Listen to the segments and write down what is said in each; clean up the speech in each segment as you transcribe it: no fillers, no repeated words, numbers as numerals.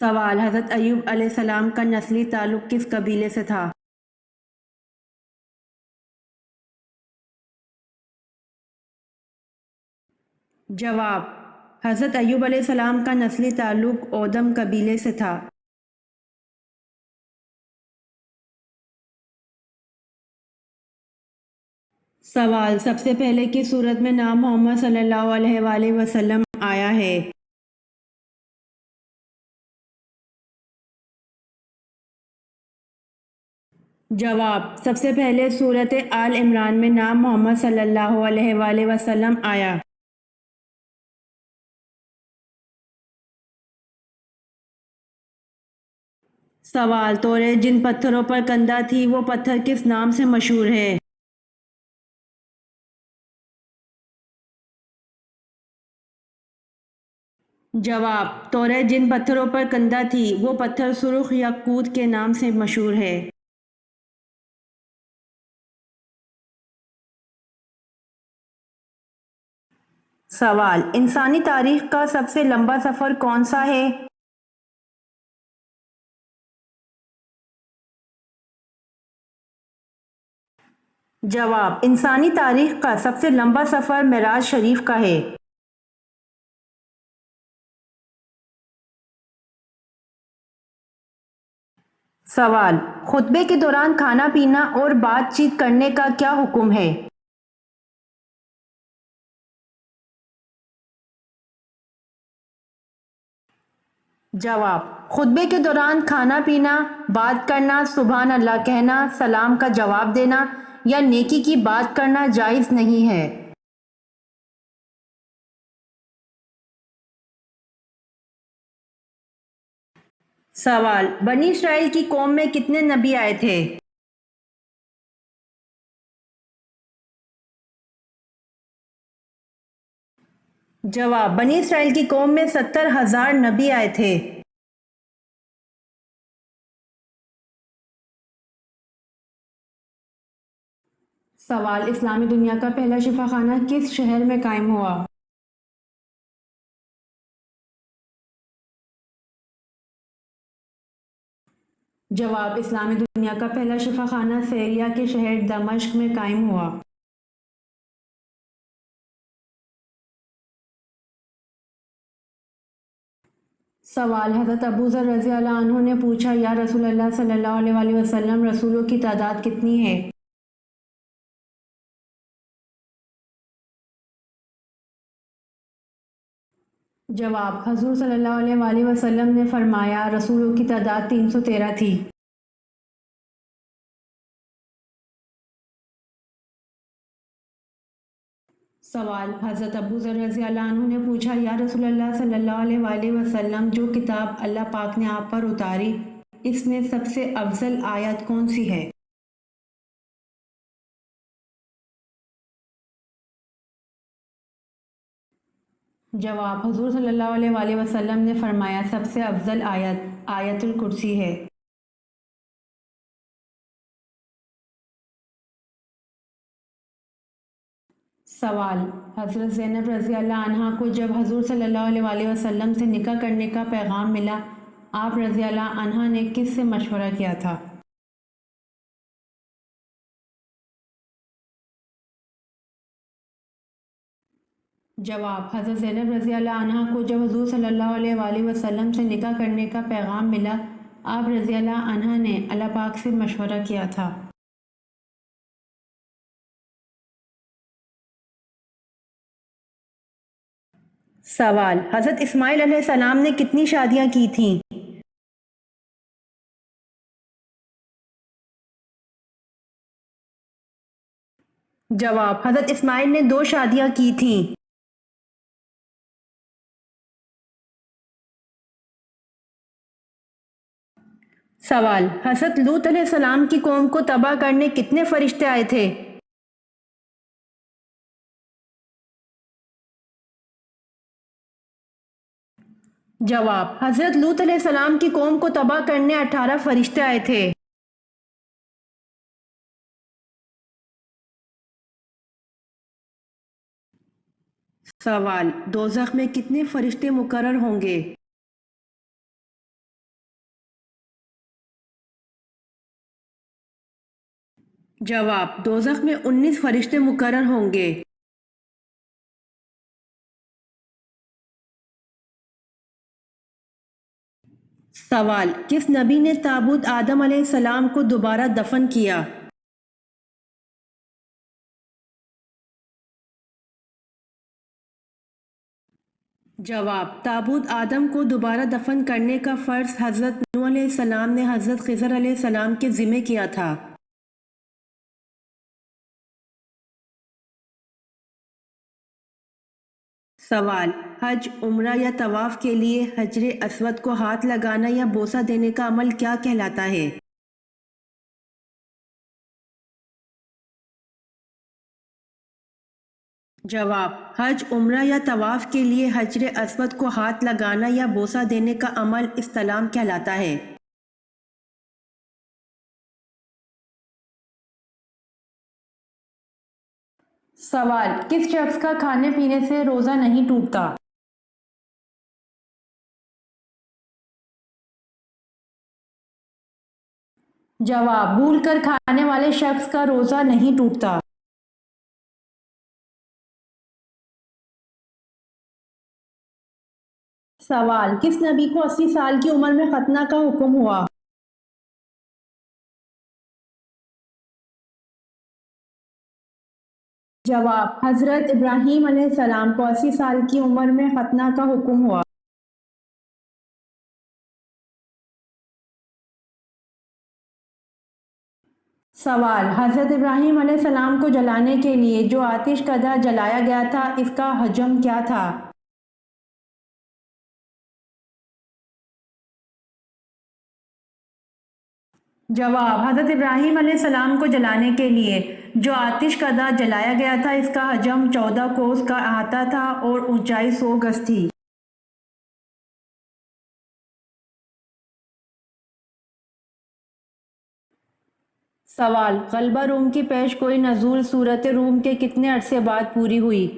سوال: حضرت ایوب علیہ السلام کا نسلی تعلق کس قبیلے سے تھا؟ جواب: حضرت ایوب علیہ السلام کا نسلی تعلق اودم قبیلے سے تھا۔ سوال: سب سے پہلے کس سورت میں نام محمد صلی اللہ علیہ وآلہ وسلم آیا ہے؟ جواب: سب سے پہلے سورت آل عمران میں نام محمد صلی اللہ علیہ وآلہ وسلم آیا۔ سوال: توریت جن پتھروں پر کندہ تھی وہ پتھر کس نام سے مشہور ہے؟ جواب: توریت جن پتھروں پر کندہ تھی وہ پتھر سرخ یاقوت کے نام سے مشہور ہے۔ سوال: انسانی تاریخ کا سب سے لمبا سفر کون سا ہے؟ جواب: انسانی تاریخ کا سب سے لمبا سفر معراج شریف کا ہے۔ سوال: خطبے کے دوران کھانا پینا اور بات چیت کرنے کا کیا حکم ہے؟ جواب: خطبے کے دوران کھانا پینا، بات کرنا، سبحان اللہ کہنا، سلام کا جواب دینا یا نیکی کی بات کرنا جائز نہیں ہے۔ سوال: بنی اسرائیل کی قوم میں کتنے نبی آئے تھے؟ جواب: بنی اسرائیل کی قوم میں 70,000 نبی آئے تھے۔ سوال: اسلامی دنیا کا پہلا شفا خانہ کس شہر میں قائم ہوا؟ جواب: اسلامی دنیا کا پہلا شفا خانہ سیریا کے شہر دمشق میں قائم ہوا۔ سوال: حضرت ابو ذر رضی اللہ عنہ نے پوچھا، یا رسول اللہ صلی اللہ علیہ وآلہ وسلم، رسولوں کی تعداد کتنی ہے؟ جواب: حضور صلی اللہ علیہ وآلہ وسلم نے فرمایا، رسولوں کی تعداد 313 تھی۔ سوال: حضرت ابو ذر رضی اللہ عنہ نے پوچھا، یا رسول اللہ صلی اللہ علیہ وآلہ وسلم، جو کتاب اللہ پاک نے آپ پر اتاری اس میں سب سے افضل آیت کون سی ہے؟ جواب: حضور صلی اللہ علیہ وآلہ وسلم نے فرمایا، سب سے افضل آیت آیت الکرسی ہے۔ سوال: حضرت زینب رضی اللہ عنہا کو جب حضور صلی اللہ علیہ وآلہ وسلم سے نکاح کرنے کا پیغام ملا، آپ رضی اللہ عنہا نے کس سے مشورہ کیا تھا؟ جواب: حضرت زینب رضی اللہ عنہا کو جب حضور صلی اللہ علیہ وآلہ وسلم سے نکاح کرنے کا پیغام ملا، آپ رضی اللہ عنہا نے اللہ پاک سے مشورہ کیا تھا۔ سوال: حضرت اسماعیل علیہ السلام نے کتنی شادیاں کی تھیں؟ جواب: حضرت اسماعیل نے 2 شادیاں کی تھیں۔ سوال: حضرت لوط علیہ السلام کی قوم کو تباہ کرنے کتنے فرشتے آئے تھے؟ جواب: حضرت لوط علیہ السلام کی قوم کو تباہ کرنے 18 فرشتے آئے تھے۔ سوال: دوزخ میں کتنے فرشتے مقرر ہوں گے؟ جواب: دوزخ میں 19 فرشتے مقرر ہوں گے۔ سوال: کس نبی نے تابوت آدم علیہ السلام کو دوبارہ دفن کیا؟ جواب: تابوت آدم کو دوبارہ دفن کرنے کا فرض حضرت نوح علیہ السلام نے حضرت خضر علیہ السلام کے ذمہ کیا تھا۔ سوال: حج، عمرہ یا طواف کے لیے حجر اسود کو ہاتھ لگانا یا بوسہ دینے کا عمل کیا کہلاتا ہے؟ جواب: حج، عمرہ یا طواف کے لیے حجر اسود کو ہاتھ لگانا یا بوسہ دینے کا عمل استلام کہلاتا ہے۔ سوال: کس شخص کا کھانے پینے سے روزہ نہیں ٹوٹتا؟ جواب: بھول کر کھانے والے شخص کا روزہ نہیں ٹوٹتا۔ سوال: کس نبی کو 80 سال کی عمر میں ختنہ کا حکم ہوا؟ جواب: حضرت ابراہیم علیہ السلام کو 80 سال کی عمر میں ختنہ کا حکم ہوا۔ سوال: حضرت ابراہیم علیہ السلام کو جلانے کے لیے جو آتش کدہ جلایا گیا تھا اس کا حجم کیا تھا؟ جواب: حضرت ابراہیم علیہ السلام کو جلانے کے لیے جو آتش کدہ جلایا گیا تھا اس کا حجم 14 کوس کا احاطہ تھا اور اونچائی 100 گز تھی۔ سوال: غلبہ روم کی پیش گوئی نزول سورۃ روم کے کتنے عرصے بعد پوری ہوئی؟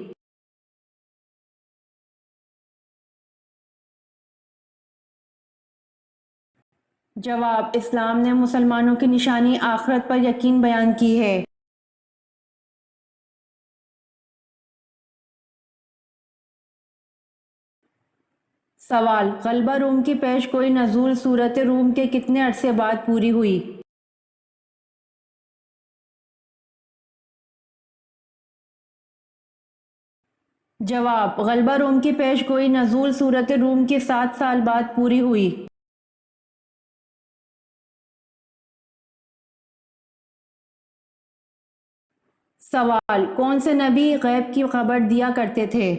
جواب: اسلام نے مسلمانوں کی نشانی آخرت پر یقین بیان کی ہے۔ سوال: غلبہ روم کی پیش گوئی نزول سورۃ روم کے کتنے عرصے بعد پوری ہوئی؟ جواب: غلبہ روم کی پیش گوئی نزول سورۃ روم کے 7 سال بعد پوری ہوئی۔ سوال: کون سے نبی غیب کی خبر دیا کرتے تھے؟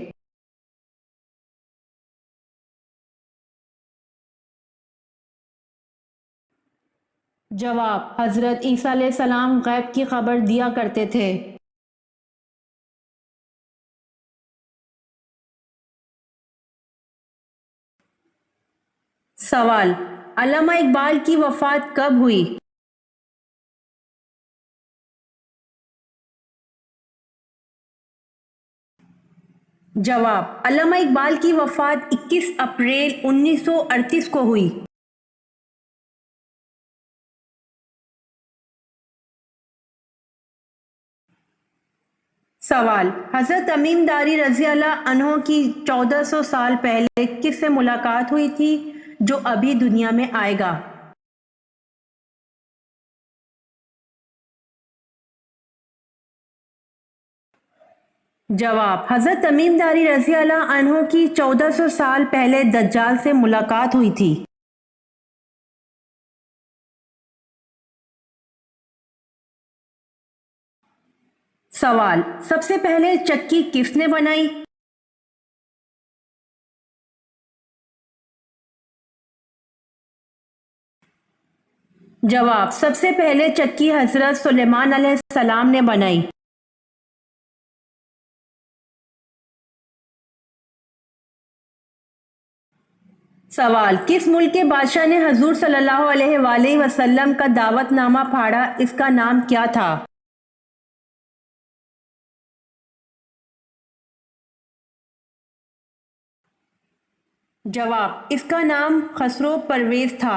جواب: حضرت عیسیٰ علیہ السلام غیب کی خبر دیا کرتے تھے۔ سوال: علامہ اقبال کی وفات کب ہوئی؟ جواب: علامہ اقبال کی وفات 21 اپریل 1938 کو ہوئی۔ سوال: حضرت تمیم داری رضی اللہ عنہ کی 1400 سال پہلے کس سے ملاقات ہوئی تھی جو ابھی دنیا میں آئے گا؟ جواب: حضرت تمیم داری رضی اللہ عنہ کی 1400 سال پہلے دجال سے ملاقات ہوئی تھی۔ سوال: سب سے پہلے چکی کس نے بنائی؟ جواب: سب سے پہلے چکی حضرت سلیمان علیہ السلام نے بنائی۔ سوال: کس ملک کے بادشاہ نے حضور صلی اللہ علیہ وآلہ وسلم کا دعوت نامہ پھاڑا، اس کا نام کیا تھا؟ جواب: اس کا نام خسرو پرویز تھا۔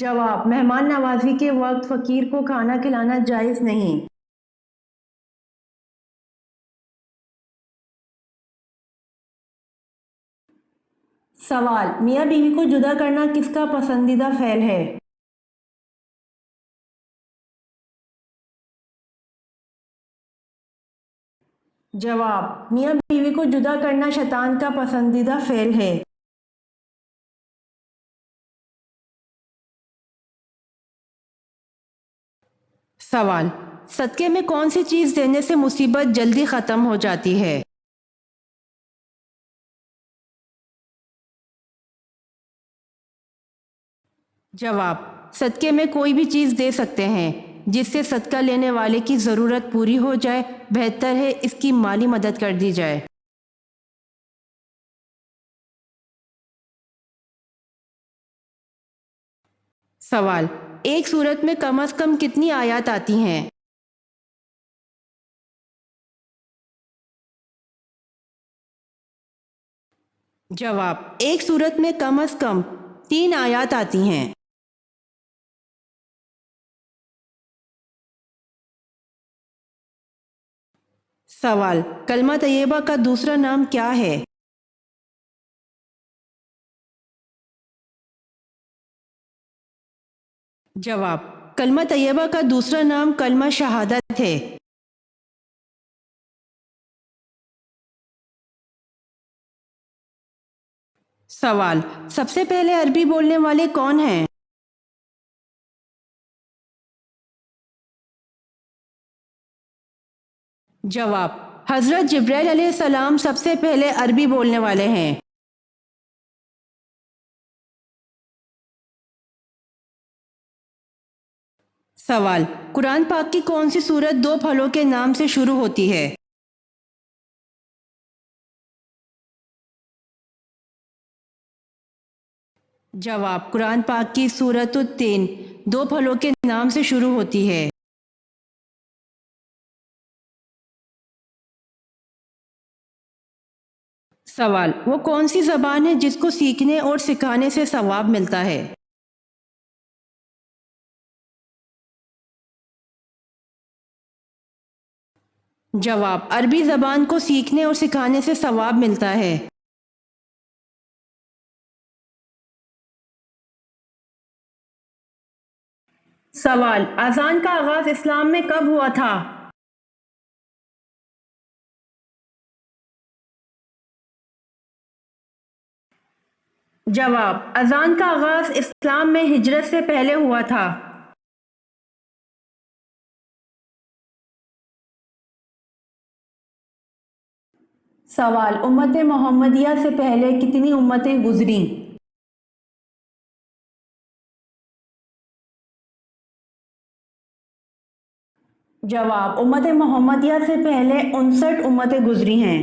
جواب: مہمان نوازی کے وقت فقیر کو کھانا کھلانا جائز نہیں۔ سوال: میاں بیوی کو جدا کرنا کس کا پسندیدہ فعل ہے؟ جواب: میاں بیوی کو جدا کرنا شیطان کا پسندیدہ فعل ہے۔ سوال: صدقے میں کون سی چیز دینے سے مصیبت جلدی ختم ہو جاتی ہے؟ جواب: صدقے میں کوئی بھی چیز دے سکتے ہیں جس سے صدقہ لینے والے کی ضرورت پوری ہو جائے، بہتر ہے اس کی مالی مدد کر دی جائے۔ سوال: ایک سورت میں کم از کم کتنی آیات آتی ہیں؟ جواب: ایک سورت میں کم از کم 3 آیات آتی ہیں۔ سوال: کلمہ طیبہ کا دوسرا نام کیا ہے؟ جواب: کلمہ طیبہ کا دوسرا نام کلمہ شہادت ہے۔ سوال: سب سے پہلے عربی بولنے والے کون ہیں؟ جواب: حضرت جبرائیل علیہ السلام سب سے پہلے عربی بولنے والے ہیں۔ سوال: قرآن پاک کی کون سی سورت 2 پھلوں کے نام سے شروع ہوتی ہے؟ جواب: قرآن پاک کی سورۃ التین 2 پھلوں کے نام سے شروع ہوتی ہے۔ سوال: وہ کون سی زبان ہے جس کو سیکھنے اور سکھانے سے ثواب ملتا ہے؟ جواب: عربی زبان کو سیکھنے اور سکھانے سے ثواب ملتا ہے۔ سوال: اذان کا آغاز اسلام میں کب ہوا تھا؟ جواب: اذان کا آغاز اسلام میں ہجرت سے پہلے ہوا تھا۔ سوال: امت محمدیہ سے پہلے کتنی امتیں گزریں؟ جواب: امت محمدیہ سے پہلے 59 امتیں گزری ہیں۔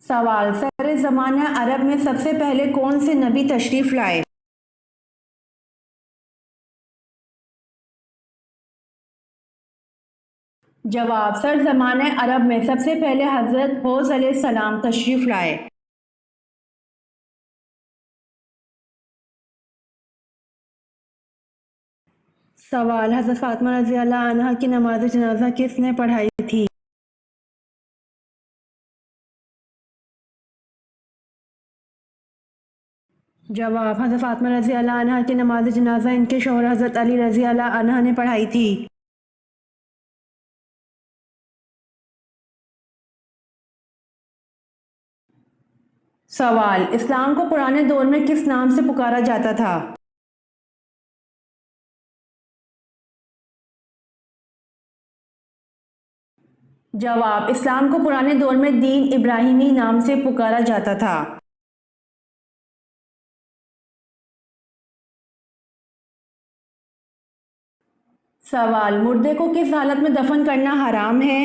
سوال: سر زمانہ عرب میں سب سے پہلے کون سے نبی تشریف لائے؟ جواب: سر زمانہ عرب میں سب سے پہلے حضرت حوض علیہ السلام تشریف لائے۔ سوال: حضرت فاطمہ رضی اللہ عنہا کی نماز جنازہ کس نے پڑھائی تھی؟ جواب: حضرت فاطمہ رضی اللہ عنہا کی نماز جنازہ ان کے شوہر حضرت علی رضی اللہ عنہ نے پڑھائی تھی۔ سوال: اسلام کو پرانے دور میں کس نام سے پکارا جاتا تھا؟ جواب: اسلام کو پرانے دور میں دین ابراہیمی نام سے پکارا جاتا تھا۔ سوال: مردے کو کس حالت میں دفن کرنا حرام ہے؟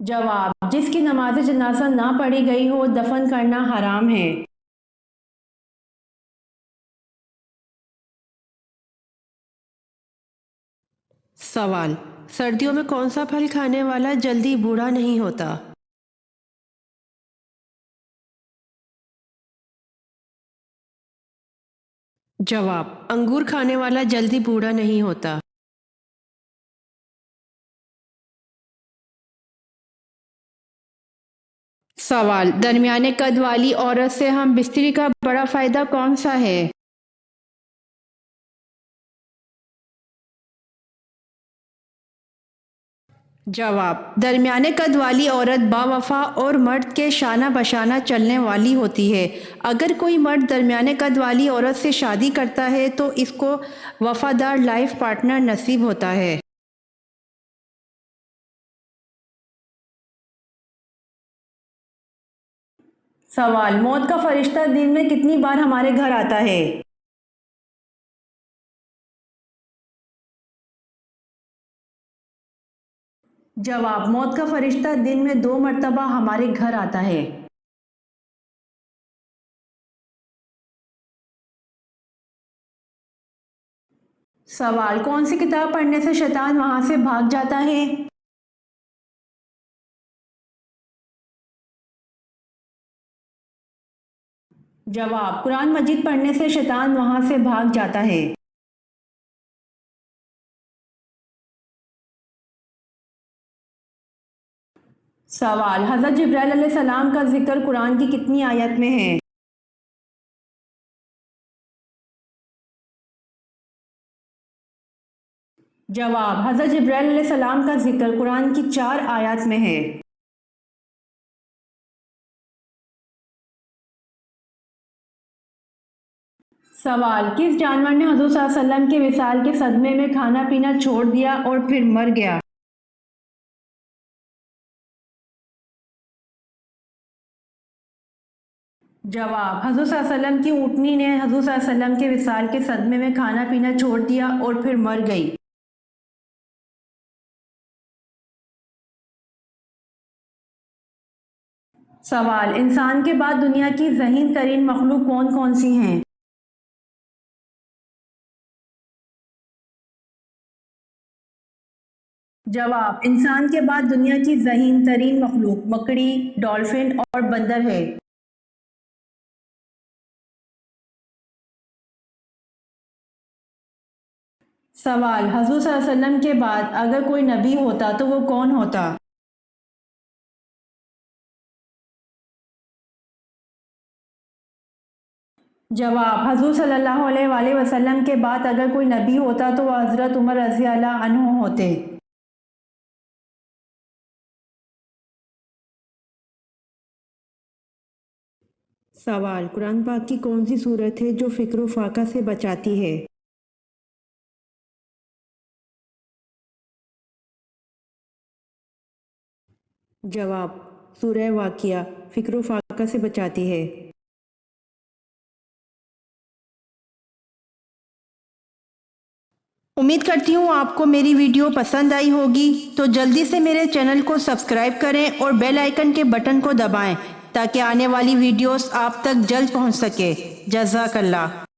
جواب: جس کی نماز جنازہ نہ پڑھی گئی ہو دفن کرنا حرام ہے۔ سوال: سردیوں میں کون سا پھل کھانے والا جلدی بوڑھا نہیں ہوتا؟ جواب: انگور کھانے والا جلدی بوڑھا نہیں ہوتا۔ سوال: درمیانے قد والی عورت سے ہم بستری کا بڑا فائدہ کون سا ہے؟ جواب: درمیانے قد والی عورت باوفا اور مرد کے شانہ بشانہ چلنے والی ہوتی ہے۔ اگر کوئی مرد درمیانے قد والی عورت سے شادی کرتا ہے تو اس کو وفادار لائف پارٹنر نصیب ہوتا ہے۔ سوال: موت کا فرشتہ دن میں کتنی بار ہمارے گھر آتا ہے؟ جواب: موت کا فرشتہ دن میں 2 مرتبہ ہمارے گھر آتا ہے۔ سوال: کون سی کتاب پڑھنے سے شیطان وہاں سے بھاگ جاتا ہے؟ جواب: قرآن مجید پڑھنے سے شیطان وہاں سے بھاگ جاتا ہے۔ سوال: حضرت جبرائیل علیہ السلام کا ذکر قرآن کی کتنی آیت میں ہے؟ جواب: حضرت جبرائیل علیہ السلام کا ذکر قرآن کی 4 آیات میں ہے۔ سوال: کس جانور نے حضور صلی اللہ علیہ وسلم کے وصال کے صدمے میں کھانا پینا چھوڑ دیا اور پھر مر گیا؟ جواب: حضور صلی اللہ علیہ وسلم کی اونٹنی نے حضور صلی اللہ علیہ وسلم کے وصال کے صدمے میں کھانا پینا چھوڑ دیا اور پھر مر گئی۔ سوال: انسان کے بعد دنیا کی ذہین ترین مخلوق کون کون سی ہیں؟ جواب: انسان کے بعد دنیا کی ذہین ترین مخلوق مکڑی، ڈالفن اور بندر ہے۔ سوال: حضور صلی اللہ علیہ وسلم کے بعد اگر کوئی نبی ہوتا تو وہ کون ہوتا؟ جواب: حضور صلی اللہ علیہ وآلہ وسلم کے بعد اگر کوئی نبی ہوتا تو وہ حضرت عمر رضی اللہ عنہ ہوتے۔ سوال: قرآن پاک کی کون سی صورت ہے جو فکر و فاقہ سے بچاتی ہے؟ جواب: سورہ واقعہ فکر و فاقہ سے بچاتی ہے۔ امید کرتی ہوں آپ کو میری ویڈیو پسند آئی ہوگی، تو جلدی سے میرے چینل کو سبسکرائب کریں اور بیل آئیکن کے بٹن کو دبائیں تاکہ آنے والی ویڈیوز آپ تک جلد پہنچ سکے۔ جزاک اللہ۔